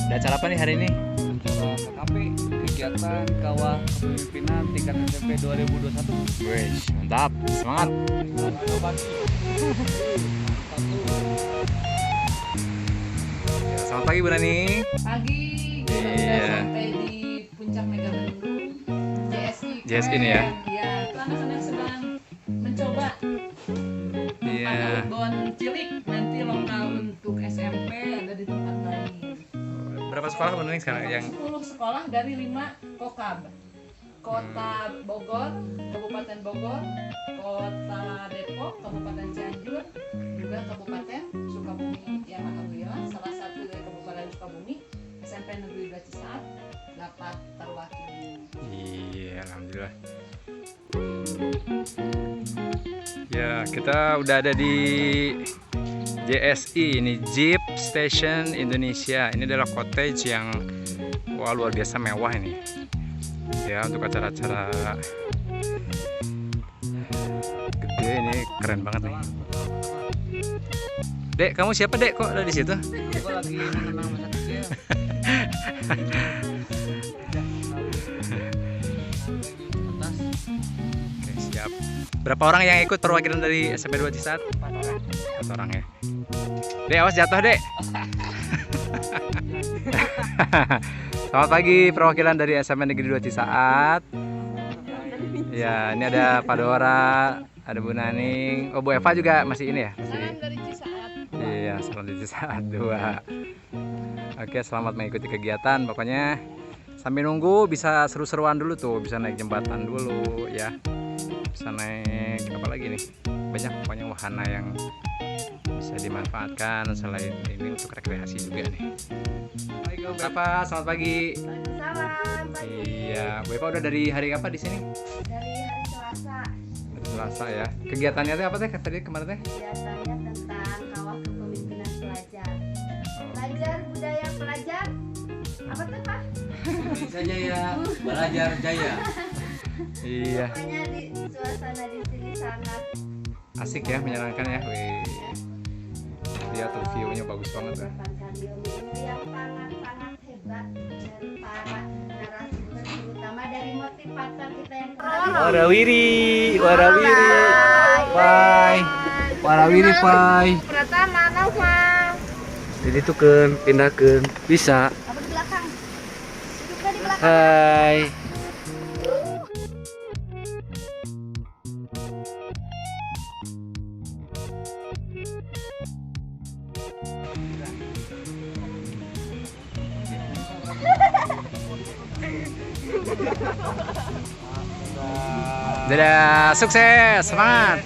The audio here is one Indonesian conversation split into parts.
Ada acara apa nih hari ini? Acara KKP, kegiatan kawah kepemimpinan tingkat SMP 2021. Wih, mantap, semangat. Ya, selamat pagi Bu Nani. Pagi, kita Iya. udah sampai di puncak Megamendung JSI. JSI ini ya? Iya, itu anak-anak sedang mencoba Iya. ada bon cilik, nanti lokal untuk SMP ada di tempat lain. Berapa sekolah Bu Nani sekarang yang 10 sekolah dari 5 kokab. Kota Bogor, Kabupaten Bogor, Kota Depok, Kabupaten Cianjur, juga Kabupaten Sukabumi. Ya, alhamdulillah salah satu dari Kabupaten Sukabumi, SMP Negeri 2 Cisaat dapat terwakili. Iya, alhamdulillah. Ya, kita udah ada di JSI, ini Jeep Station Indonesia. Ini adalah cottage yang wah luar biasa mewah ini. Ya, untuk acara-acara gede ini keren banget nih. Dek, kamu siapa Dek? Kok ada di situ? Aku lagi mengenang masa kecil. Oke, siap. Berapa orang yang ikut perwakilan dari SMP 2 Cisaat? 4 orang ya. Dek, awas jatuh Dek. Selamat pagi perwakilan dari SMP Negeri 2 Cisaat. Ya, ini ada Pak Dora, ada Bu Naning. Oh, Bu Eva juga masih ini ya? Masih. Salam dari Cisaat. Iya, salam dari Cisaat 2. Oke, selamat mengikuti kegiatan. Pokoknya sambil nunggu bisa seru-seruan dulu tuh, bisa naik jembatan dulu ya. Bisa naik apa lagi nih? Banyak pokoknya wahana yang bisa dimanfaatkan selain ini untuk rekreasi juga nih. Assalamualaikum Bapak, selamat pagi. Salam pagi Iya, Bu Eva udah dari hari apa di sini? dari hari Selasa. Hari Selasa ya. Kegiatannya teh apa teh tadi kemarin teh? Kegiatannya tentang kawah kepemimpinan pelajar. Oh. Pelajar budaya pelajar. Apa tuh Pak? Indonesia Jaya, belajar jaya. Iya, Pokoknya di suasana di sini sangat asik ya, menyenangkan ya. Wih. Lihat tuh view-nya bagus banget ya. mendapatkan ilmu yang sangat-sangat hebat dari para narasumber, terutama dari motivator kita yang keren. Warawiri, warawiri. Pai. Warawiri pai. Pratama Nova. Jadi tukeun, pindahkeun. Bisa. Apa di belakang? Duduknya di belakang. Hai. Dadah, sukses, semangat.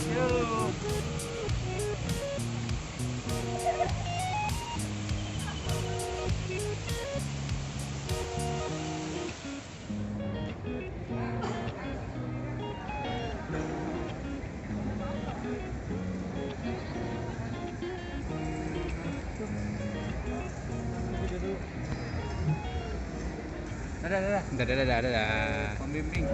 Dadah. Dadah. Pembimbing.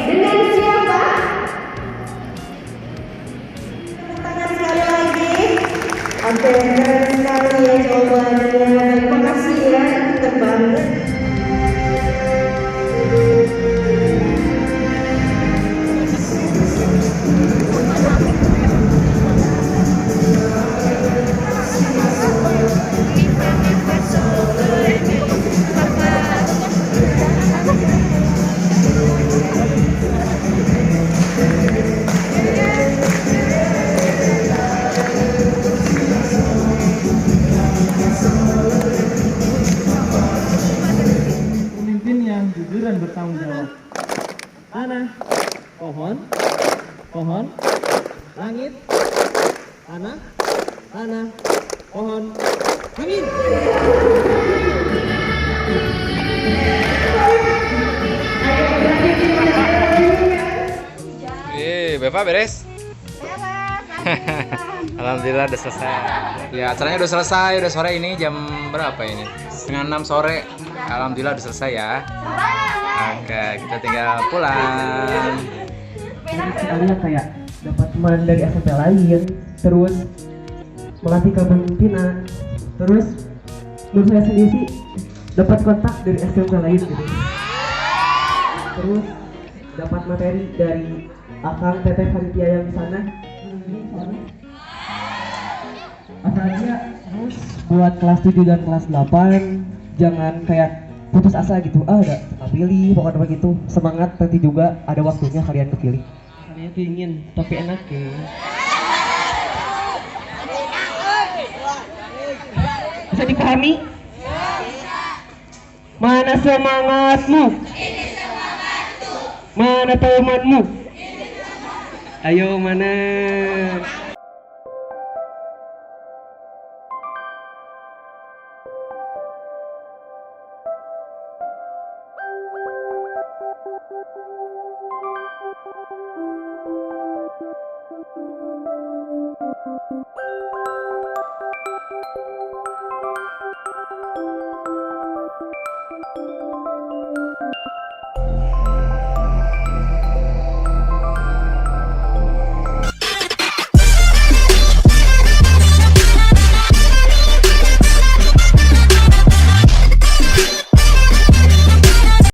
Dengan siapa? Tepuk tangan sekali lagi. Oke, keren sekali ya jawabannya. Terima kasih ya, terbangga. Tanah, tanah, pohon, angin. Bapak beres? Alhamdulillah udah selesai. Ya acaranya udah selesai, udah sore ini jam berapa ini? Setengah 6 sore. Alhamdulillah udah selesai ya. Oke, kita tinggal pulang. Sekalian kayak dapat teman dari SMP lain, terus melatih kepemimpinan, terus menurut saya sendiri sih dapat kontak dari SMP lain gitu. Terus dapat materi dari akang teteh panitia yang di sana. Asalnya terus buat kelas 7 dan kelas 8 jangan kayak putus asa gitu. Udah pilih pokoknya begitu. Semangat, nanti juga ada waktunya kalian kepilih. Kalian pingin tapi enak ya. Bisa dipahami? Mana semangatmu? Mana temanmu? Ayo mana?